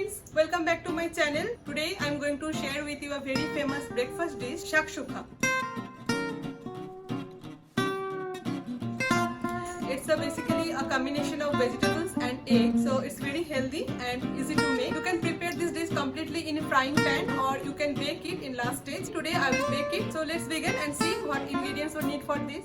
friends, welcome back to my channel. Today I am going to share with you a very famous breakfast dish, shakshuka. It's basically a combination of vegetables and eggs, so it's very healthy and easy to make. You can prepare this dish completely in a frying pan or you can bake it in last stage. Today I will bake it, so let's begin and see what ingredients we need for this.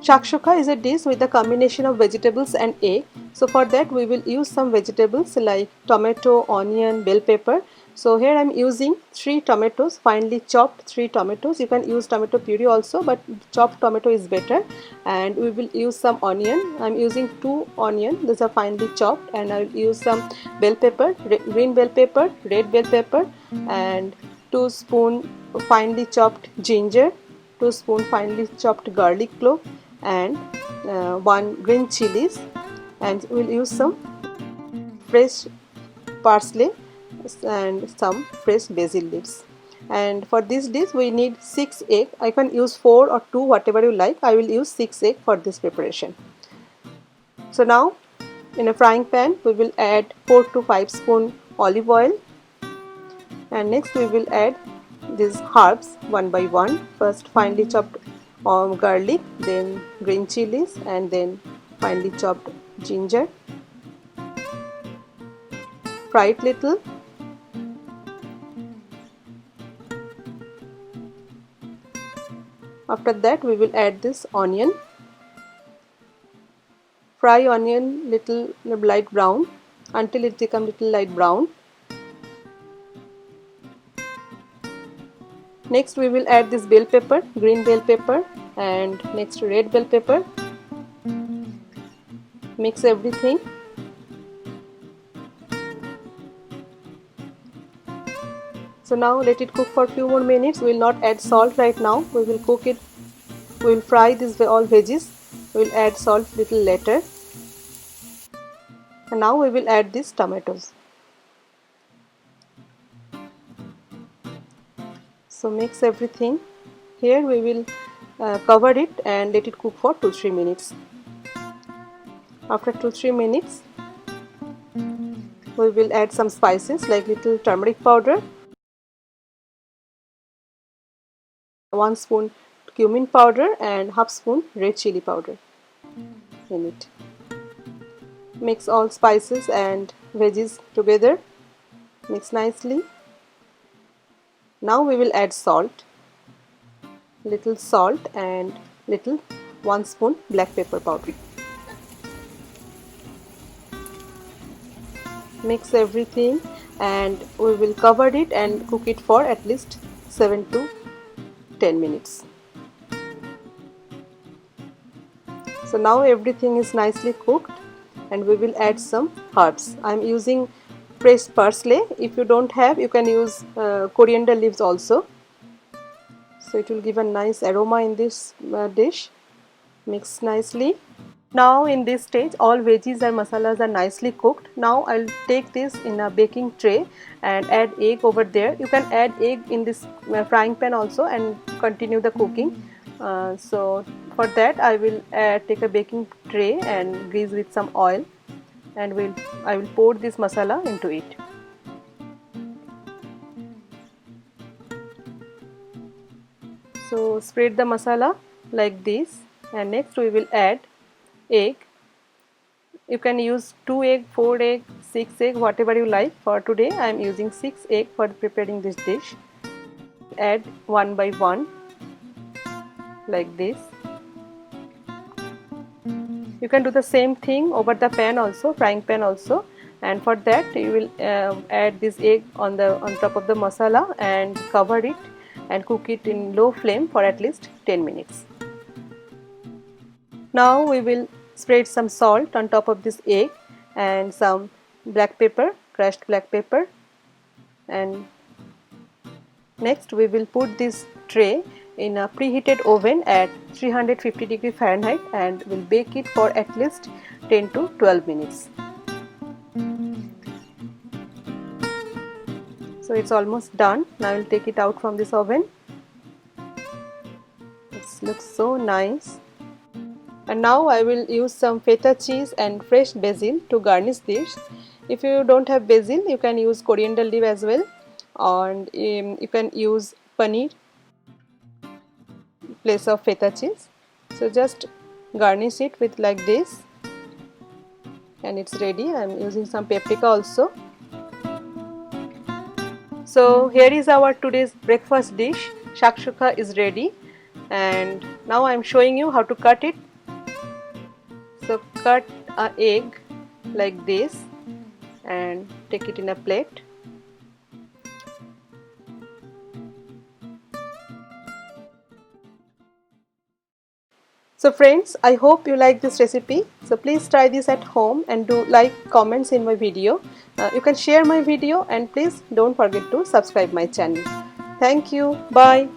Shakshuka is a dish with a combination of vegetables and egg. So for that we will use some vegetables like tomato, onion, bell pepper. So here I am using 3 tomatoes, finely chopped 3 tomatoes. You can use tomato puree also, but chopped tomato is better. And we will use some onion. I am using 2 onion. These are finely chopped, and I will use some bell pepper, green bell pepper, red bell pepper, and 2 spoon finely chopped ginger, 2 spoon finely chopped garlic clove, and 1 green chilies, and we'll use some fresh parsley and some fresh basil leaves. And for this dish we need 6 egg. I can use 4 or 2, whatever you like. I will use 6 egg for this preparation. So now in a frying pan we will add 4 to 5 spoon olive oil, and next we will add these herbs one by one. First finely chopped garlic, then green chilies, and then finely chopped ginger. Fry it little. After that we will add this onion. Fry onion little light brown until it becomes little light brown. Next we will add this bell pepper, green bell pepper, and next red bell pepper. Mix everything. So now let it cook for a few more minutes. We will not add salt right now. We will cook it. We will fry this all veggies. We will add salt little later. And now we will add these tomatoes. So mix everything. Here we will cover it and let it cook for 2-3 minutes. After 2-3 minutes we will add some spices like little turmeric powder, 1 spoon cumin powder, and half spoon red chili powder in it. Mix all spices and veggies together. Mix nicely. Now we will add salt, little salt, and little 1 spoon black pepper powder. Mix everything and we will cover it and cook it for at least 7 to 10 minutes. So now everything is nicely cooked and we will add some herbs. I am using fresh parsley. If you don't have, you can use coriander leaves also. So it will give a nice aroma in this dish. Mix nicely. Now in this stage all veggies and masalas are nicely cooked. Now I'll take this in a baking tray and add egg over there. You can add egg in this frying pan also and continue the cooking. So for that I will take a baking tray and grease with some oil, and I will pour this masala into it. So spread the masala like this, and next we will add egg. You can use 2 egg, 4 egg, 6 egg, whatever you like. For today I am using 6 egg for preparing this dish. Add one by one like this. You can do the same thing over the pan also, frying pan also, and for that you will add this egg on top of the masala and cover it and cook it in low flame for at least 10 minutes. Now we will spread some salt on top of this egg and some black pepper, crushed black pepper, and next we will put this tray in a preheated oven at 350 degree Fahrenheit and will bake it for at least 10 to 12 minutes. So it's almost done. Now I will take it out from this oven. It looks so nice. And now I will use some feta cheese and fresh basil to garnish this. If you don't have basil, you can use coriander leaf as well, and you can use paneer in place of feta cheese. So just garnish it with like this, and it's ready. I am using some paprika also. So here is our today's breakfast dish. Shakshuka is ready, and now I am showing you how to cut it. So cut an egg like this and take it in a plate. So friends, I hope you like this recipe. So please try this at home and do like, comments in my video. You can share my video, and please don't forget to subscribe my channel. Thank you. Bye.